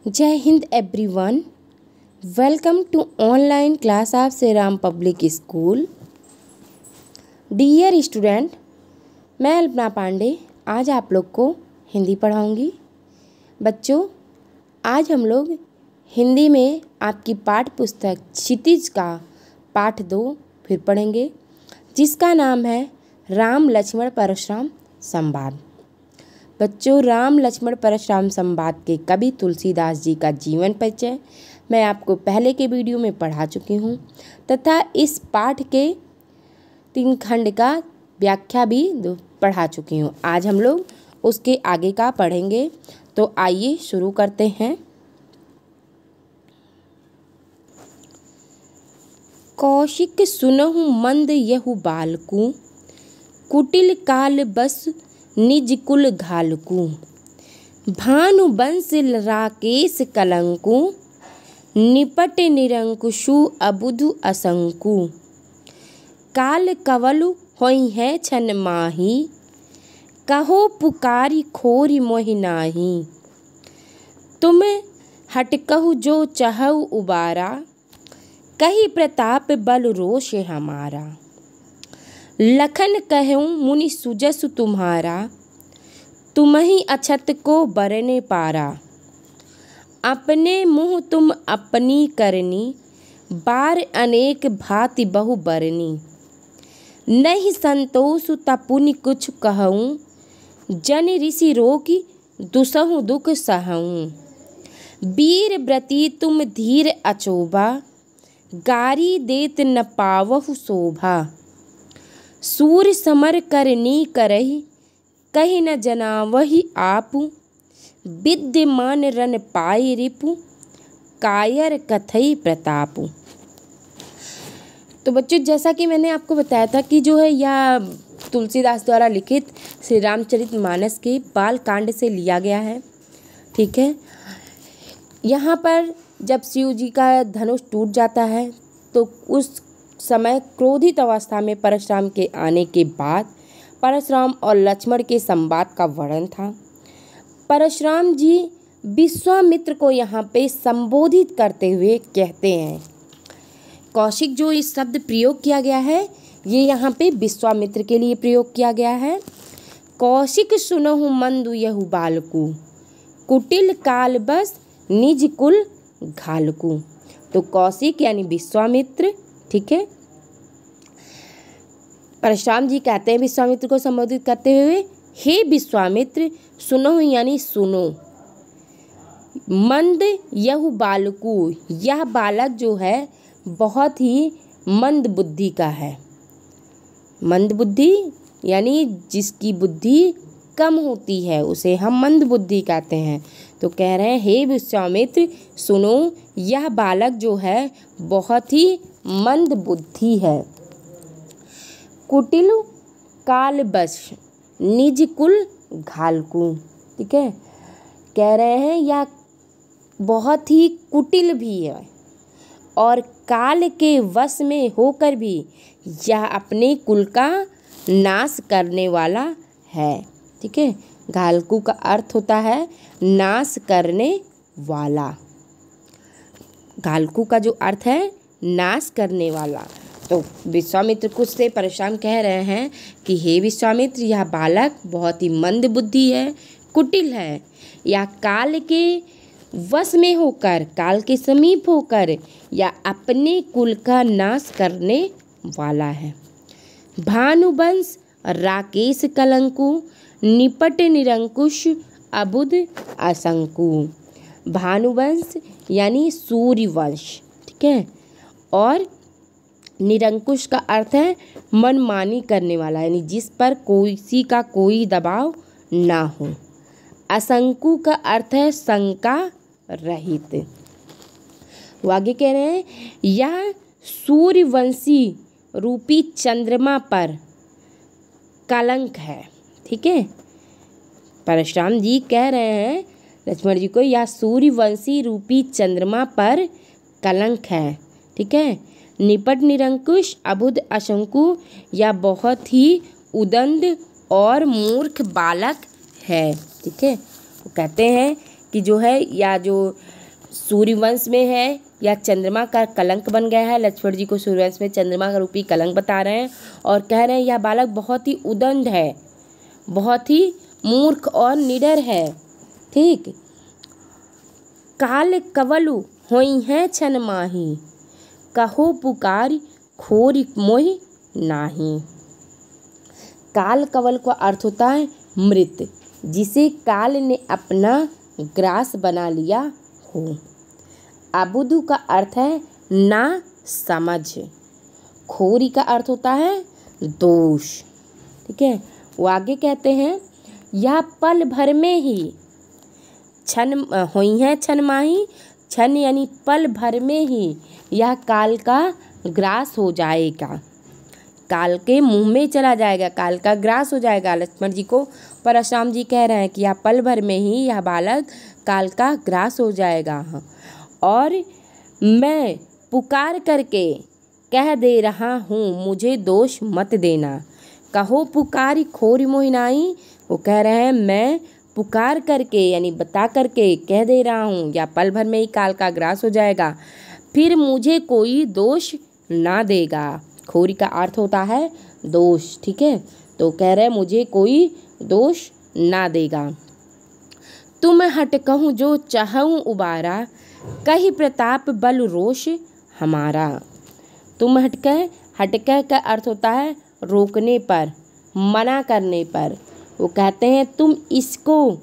जय Hind everyone, welcome to online class of Shri Ram public school. Dear student, मैं अल्पना पांडे आज आप लोग को हिंदी पढ़ाऊंगी। बच्चों, आज हम लोग हिंदी में आपकी पाठ्य पुस्तक क्षितिज का पाठ 2 फिर पढ़ेंगे, जिसका नाम है राम लक्ष्मण परशुराम संवाद। बच्चों, राम लक्ष्मण परशुराम संवाद के कवि तुलसीदास जी का जीवन परिचय मैं आपको पहले के वीडियो में पढ़ा चुकी हूँ तथा इस पाठ के 3 खंड का व्याख्या भी पढ़ा चुकी हूँ। आज हम लोग उसके आगे का पढ़ेंगे, तो आइए शुरू करते हैं। कौशिक सुनहु मंद यहु बालकू, कुटिल काल बस निज कुल घालकू। भानु बंस राकेश कलंकु, निपट निरंकुशु अबुधु असंकु। काल कवलु होई है छन माही, कहो पुकारी खोरी मोहि नाही। तुम हटकहु जो चहु उबारा, कही प्रताप बल रोष हमारा। लखन कहूँ मुनि सुजसु तुम्हारा, तुम्हि अछत को बरने पारा। अपने मुँह तुम अपनी करनी, बार अनेक भांति बहु बरनी। नहीं संतोष तपुनि कुछ कहूँ, जन ऋषि रोगी दुसहु दुख सहूँ। वीर व्रती तुम धीर अचोभा, गारी देत न पावहु शोभा। सूर समर करनी करही, कही न जनावही आपु। विद्यमान रन पाई रिपु, कायर कथई प्रतापु। तो बच्चों, जैसा कि मैंने आपको बताया था कि जो है यह तुलसीदास द्वारा लिखित श्री रामचरितमानस के बाल कांड से लिया गया है। ठीक है, यहाँ पर जब शिव जी का धनुष टूट जाता है तो उस समय क्रोधित अवस्था में परशुराम के आने के बाद परशुराम और लक्ष्मण के संवाद का वर्णन था। परशुराम जी विश्वामित्र को यहाँ पे संबोधित करते हुए कहते हैं। कौशिक जो इस शब्द प्रयोग किया गया है, ये यहाँ पे विश्वामित्र के लिए प्रयोग किया गया है। कौशिक सुनहु मंदु यहु बालकू, कुटिल काल बस निज कुल घालकू। तो कौशिक यानी विश्वामित्र, ठीक है, परशुराम जी कहते हैं विश्वामित्र को संबोधित करते हुए, हे विश्वामित्र, सुनो यानी सुनो। मंद यहु बालकू, यह बालक जो है बहुत ही मंद बुद्धि का है। मंद बुद्धि यानी जिसकी बुद्धि कम होती है उसे हम मंद बुद्धि कहते हैं। तो कह रहे हैं, हे विश्वामित्र सुनो, यह बालक जो है बहुत ही मंद बुद्धि है। कुटिल काल बस निज कुल घालकू। ठीक है, कह रहे हैं यह बहुत ही कुटिल भी है और काल के वश में होकर भी यह अपने कुल का नाश करने वाला है। ठीक है, घालकू का अर्थ होता है नाश करने वाला। घालकू का जो अर्थ है नाश करने वाला। तो विश्वामित्र कुछ से परेशान कह रहे हैं कि हे विश्वामित्र, यह बालक बहुत ही मंद बुद्धि है, कुटिल है, या काल के वश में होकर, काल के समीप होकर या अपने कुल का नाश करने वाला है। भानुवंश राकेश कलंकु, निपट निरंकुश अबुध असंकु। भानुवंश यानी सूर्यवंश, ठीक है, और निरंकुश का अर्थ है मनमानी करने वाला, यानी जिस पर किसी का कोई दबाव ना हो। असंकु का अर्थ है शंका रहित। वो आगे कह रहे हैं, यह सूर्यवंशी रूपी चंद्रमा पर कलंक है। ठीक है, परशुराम जी कह रहे हैं लक्ष्मण जी को, यह सूर्यवंशी रूपी चंद्रमा पर कलंक है। ठीक है, निपट निरंकुश अबुध असंकु, या बहुत ही उदंड और मूर्ख बालक है। ठीक है, वो कहते हैं कि जो है या जो सूर्यवंश में है या चंद्रमा का कलंक बन गया है। लक्ष्मण जी को सूर्यवंश में चंद्रमा का रूपी कलंक बता रहे हैं और कह रहे हैं यह बालक बहुत ही उदंड है, बहुत ही मूर्ख और निडर है। ठीक। काल कवलु होई है छन माही, कहो पुकार खोरी मोहि नाही। काल कवल का अर्थ होता है मृत, जिसे काल ने अपना ग्रास बना लिया हो। अबुद्धू का अर्थ है ना समझ। खोरी का अर्थ होता है दोष। ठीक है। वो आगे कहते हैं यह पल भर में ही छन हुई है छन माही। छन यानी पल भर में ही यह काल का ग्रास हो जाएगा, काल के मुंह में चला जाएगा, काल का ग्रास हो जाएगा। लक्ष्मण जी को परशुराम जी कह रहे हैं कि यह पल भर में ही यह बालक काल का ग्रास हो जाएगा। और मैं पुकार करके कह दे रहा हूँ, मुझे दोष मत देना। कहो पुकारी खोरी मोहि नाही। वो कह रहे हैं मैं पुकार करके यानी बता करके कह दे रहा हूँ या पल भर में ही काल का ग्रास हो जाएगा, फिर मुझे कोई दोष ना देगा। खोरी का अर्थ होता है दोष। ठीक है। तो कह रहे हैं मुझे कोई दोष ना देगा। तुम हटकहूँ जो चाहूँ उबारा, कही प्रताप बल रोष हमारा। तुम हटकह का अर्थ होता है रोकने पर, मना करने पर। वो कहते हैं तुम इसको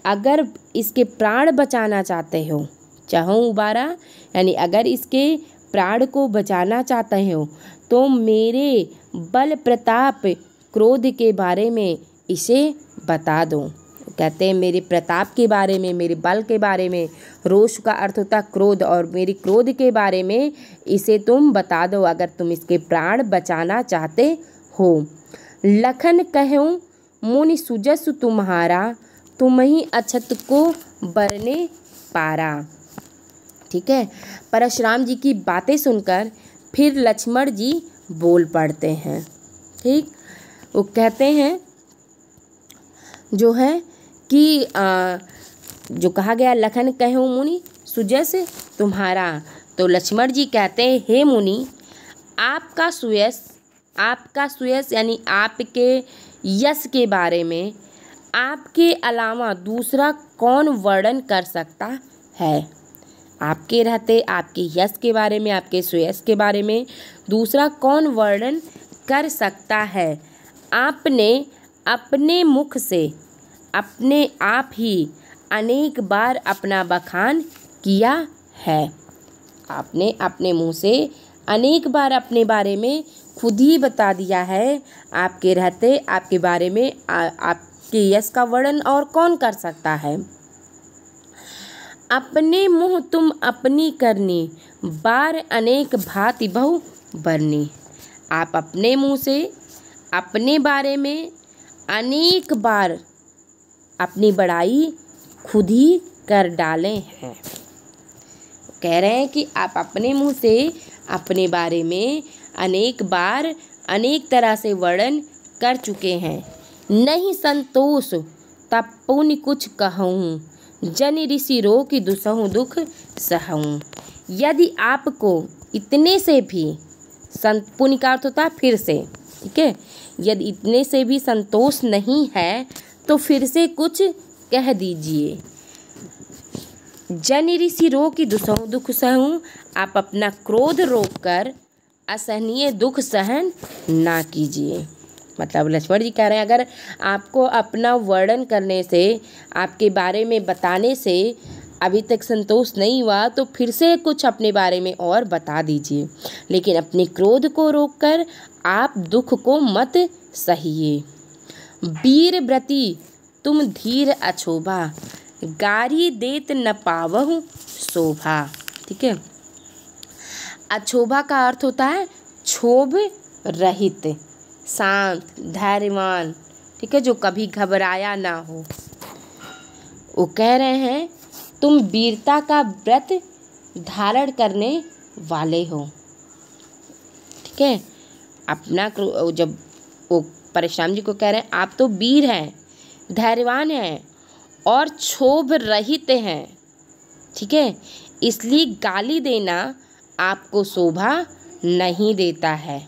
अगर इसके प्राण बचाना चाहते हो, चाहूँ उबारा यानी अगर इसके प्राण को बचाना चाहते हो तो मेरे बल प्रताप क्रोध के बारे में इसे बता दो। कहते हैं मेरे प्रताप के बारे में, मेरे बल के बारे में, रोष का अर्थ होता है क्रोध, और मेरी क्रोध के बारे में इसे तुम बता दो अगर तुम इसके प्राण बचाना चाहते हो। लखन कहूँ मुनि सुजस तुम्हारा, तुम ही अछत को बरने पारा। ठीक है। परशुराम जी की बातें सुनकर फिर लक्ष्मण जी बोल पड़ते हैं। ठीक। वो कहते हैं जो है कि जो कहा गया लखन कहूँ मुनि सुजस तुम्हारा, तो लक्ष्मण जी कहते हैं हे मुनि आपका सुयश यानी आपके यश के बारे में आपके अलावा दूसरा कौन वर्णन कर सकता है। आपके रहते आपके यश के बारे में, आपके सुयश के बारे में दूसरा कौन वर्णन कर सकता है। आपने अपने मुख से अपने आप ही अनेक बार अपना बखान किया है। आपने अपने मुंह से अनेक बार अपने बारे में खुद ही बता दिया है। आपके रहते आपके बारे में आपके यश का वर्णन और कौन कर सकता है। अपने मुँह तुम अपनी करनी, बार अनेक भांति बहु बरनी। आप अपने मुँह से अपने बारे में अनेक बार अपनी बड़ाई खुद ही कर डाले हैं। कह रहे हैं कि आप अपने मुँह से अपने बारे में अनेक बार अनेक तरह से वर्णन कर चुके हैं। नहीं संतोष तब पुण्य कुछ कहूँ, जन ऋषि रो की दुसहूँ दुख सहूँ। यदि आपको इतने से भी पुण्य का अर्थ होता है फिर से। ठीक है। यदि इतने से भी संतोष नहीं है तो फिर से कुछ कह दीजिए। जन ऋषि रो की दुसहूँ दुख सहूँ। आप अपना क्रोध रोककर असहनीय दुख सहन ना कीजिए। मतलब लक्ष्मण जी कह रहे हैं अगर आपको अपना वर्णन करने से, आपके बारे में बताने से अभी तक संतोष नहीं हुआ तो फिर से कुछ अपने बारे में और बता दीजिए, लेकिन अपने क्रोध को रोककर आप दुख को मत सहिए। वीर व्रती तुम धीर अछोभा, गारी देत न पावहु शोभा। ठीक है। अछोभा का अर्थ होता है क्षोभ रहित, शांत, धैर्यवान। ठीक है। जो कभी घबराया ना हो। वो कह रहे हैं तुम वीरता का व्रत धारण करने वाले हो। ठीक है। अपना जब वो परशुराम जी को कह रहे हैं आप तो वीर हैं, धैर्यवान हैं और क्षोभ रहित हैं। ठीक है, इसलिए गाली देना आपको शोभा नहीं देता है।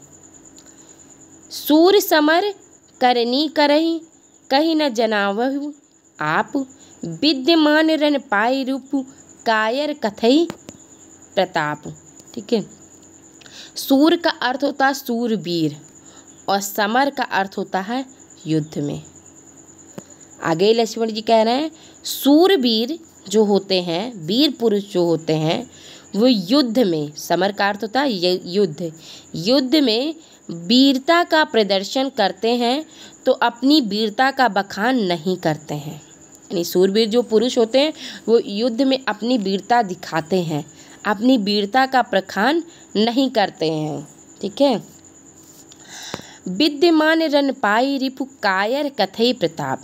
सूर समर करनी करही, कहीं न जनावहु आप, विद्यमान रन पाई रूप, कायर कथई प्रताप। ठीक है, सूर का अर्थ होता है सूरवीर और समर का अर्थ होता है युद्ध में। आगे लक्ष्मण जी कह रहे हैं सूरवीर जो होते हैं, वीर पुरुष जो होते हैं, वो युद्ध में, समर का अर्थ होता है युद्ध में वीरता का प्रदर्शन करते हैं, तो अपनी वीरता का बखान नहीं करते हैं। यानी सूरवीर जो पुरुष होते हैं वो युद्ध में अपनी वीरता दिखाते हैं, अपनी वीरता का प्रखान नहीं करते हैं। ठीक है, विद्यमान रन पाई रिपु, कायर कथई प्रताप।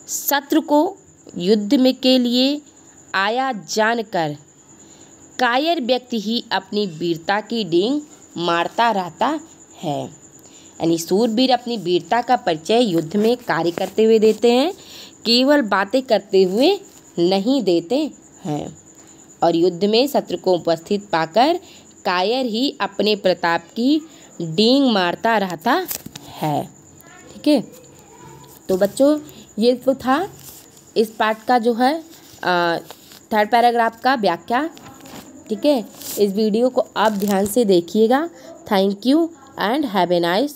शत्रु को युद्ध में के लिए आया जानकर कायर व्यक्ति ही अपनी वीरता की डींग मारता रहता है। यानी सूरवीर अपनी वीरता का परिचय युद्ध में कार्य करते हुए देते हैं, केवल बातें करते हुए नहीं देते हैं। और युद्ध में शत्रु को उपस्थित पाकर कायर ही अपने प्रताप की डींग मारता रहता है। ठीक है, तो बच्चों ये तो था इस पाठ का जो है थर्ड पैराग्राफ का व्याख्या। ठीक है, इस वीडियो को आप ध्यान से देखिएगा। Thank you and have a nice